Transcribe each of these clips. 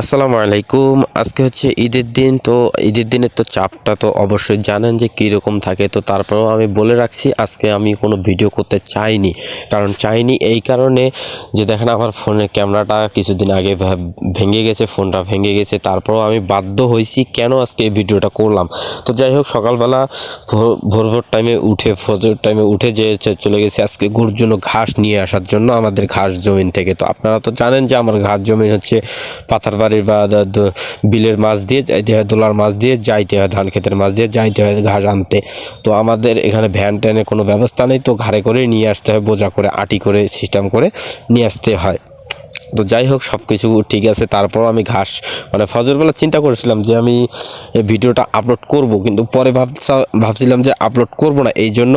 আসসালামু আলাইকুম। আজকে হচ্ছে ঈদের দিন। তো ঈদের দিনের তো চাপটা তো অবশ্যই জানেন যে কীরকম থাকে। তো তারপরেও আমি বলে রাখছি, আজকে আমি কোনো ভিডিও করতে চাইনি। কারণ চাইনি এই কারণে যে দেখেন আমার ফোনের ক্যামেরাটা কিছুদিন আগে ভেঙে গেছে, ফোনটা ভেঙে গেছে। তারপরেও আমি বাধ্য হয়েছি কেন আজকে এই ভিডিওটা করলাম। তো যাই হোক, সকালবেলা ভোর টাইমে উঠে, ফজর টাইমে উঠে যে চলে গেছি আজকে গরুর জন্য ঘাস নিয়ে আসার জন্য আমাদের ঘাস জমিন থেকে। তো আপনারা তো জানেন যে আমার ঘাস জমিন হচ্ছে পাথার বাড়ির বা বিলের মাছ দিয়ে যাইতে হয়, দোলার মাছ দিয়ে যাইতে হয়, ধান ক্ষেতের মাছ দিয়ে যাইতে হয় ঘাস আনতে। তো আমাদের এখানে ভ্যান ট্যানের কোনো ব্যবস্থা নেই, তো ঘাড়ে করে নিয়ে আসতে হয়, বোঝা করে আটি করে সিস্টেম করে নিয়ে আসতে হয়। তো যাই হোক, সব কিছু ঠিক আছে। তারপর আমি ঘাস ফজরবেলা চিন্তা করেছিলাম যে আমি এই ভিডিওটা আপলোড করব, কিন্তু পরে ভাবছিলাম যে আপলোড করব না, এই জন্য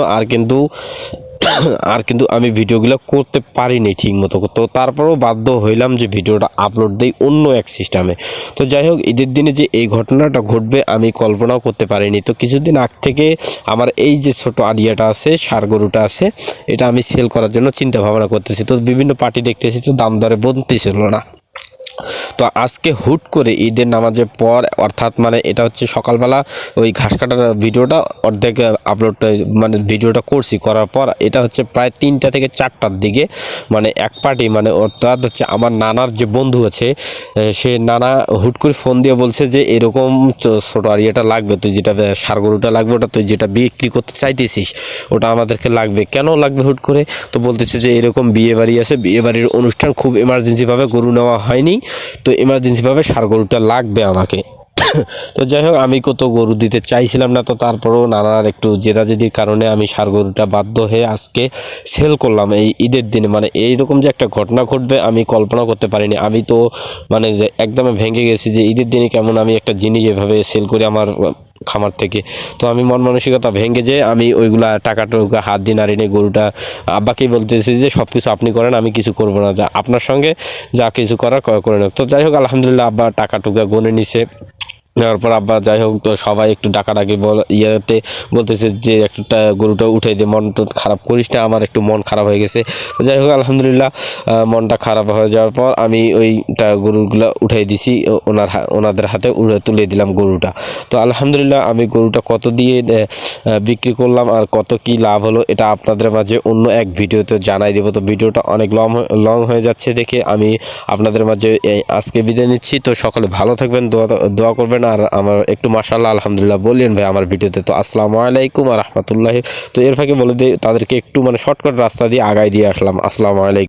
কিন্তু আমি ভিডিওগুলো করতে পারিনি ঠিক মতো। তো তারপরেও বাধ্য হইলাম যে ভিডিওটা আপলোড দেই অন্য এক সিস্টেমে। তো যাই হোক, ঈদের দিনে যে এই ঘটনাটা ঘটবে আমি কল্পনাও করতে পারিনি। তো কিছুদিন আগ থেকে আমার এই যে ছোট আড়িয়াটা আছে, ষাঁড় গরুটা আছে, এটা আমি সেল করার জন্য চিন্তা ভাবনা করতেছি। তো বিভিন্ন পার্টি দেখতেছি, তো দাম দরে বলতেছিল না। তো আজকে হুট করে ঈদের নামাজের পর, অর্থাৎ এটা হচ্ছে সকালবেলা ওই ঘাস কাটার ভিডিওটা অর্ধেক আপলোড ভিডিওটা করছি, করার পর এটা হচ্ছে প্রায় 3টা থেকে 4টার দিকে এক পার্টি অর্থাৎ হচ্ছে আমার নানার যে বন্ধু আছে, সে নানা হুট করে ফোন দিয়ে বলছে যে এরকম ছোটো আড়িয়াটা লাগবে, তুই যেটা ষাঁড় গরুটা লাগবে, ওটা তুই যেটা বিক্রি করতে চাইতেছিস ওটা আমাদেরকে লাগবে। কেন লাগবে হুট করে? তো বলতেছে যে এরকম বিয়ে বাড়ি আছে, বিয়ে বাড়ির অনুষ্ঠান, খুব এমার্জেন্সিভাবে গরু নেওয়া হয়নি, তো এমার্জেন্সিভাবে ষাঁড় গরুটা লাগবে আমাকে। তো যাই হোক, আমি কত গরু দিতে চাইছিলাম না, তো তারপরেও নানার একটু জেদাজেদির কারণে আমি ষাঁড় গরুটা বাধ্য হয়ে আজকে সেল করলাম এই ঈদের দিনে। এইরকম যে একটা ঘটনা ঘটবে আমি কল্পনা করতে পারিনি। আমি তো যে একদমই ভেঙে গেছি যে ঈদের দিনে কেমন আমি একটা জিনিস এভাবে সেল করি আমার খামার থেকে। তো আমি মন মানসিকতা ভেঙে যে আমি ওইগুলা টাকা হাত দিয়ে নাড়ি নিয়ে গরুটা আব্বাকেই বলতেছি যে সব কিছু আপনি করেন, আমি কিছু করবো না, যা আপনার সঙ্গে যা কিছু করার করে নেব। তো যাই হোক, আলহামদুলিল্লাহ আব্বা টাকা টুকা গুনে নিছে। নেওয়ার পর আব্বা যাই হোক, তো সবাই একটু ডাকাডাকি ইয়েতে বলতেছে যে একটা গরুটা উঠে দে, মন তো খারাপ করিস না, আমার একটু মন খারাপ হয়ে গেছে। যাই হোক, আলহামদুলিল্লাহ মনটা খারাপ হয়ে যাওয়ার পর আমি ওইটা গরুগুলো উঠাই দিছি, ওনাদের হাতে তুলে দিলাম গরুটা। তো আলহামদুলিল্লাহ আমি গরুটা কত দিয়ে বিক্রি করলাম আর কত কি লাভ হলো এটা আপনাদের মাঝে অন্য এক ভিডিওতে জানাই দেব। তো ভিডিওটা অনেক লং হয়ে যাচ্ছে দেখে আমি আপনাদের মাঝে আজকে বিদায় নিচ্ছি। তো সকলে ভালো থাকবেন, দোয়া করবেন, আর আমার একটু মাশাআল্লাহ আলহামদুলিল্লাহ বললেন ভাই আমার ভিডিওতে। তো আসসালামু আলাইকুম ওয়া রাহমাতুল্লাহি। তো এর ফাঁকে বলে দিই তাদেরকে একটু শর্টকাট রাস্তা দিয়ে আগায় দিয়ে আসলাম। আসসালামু আলাইকুম।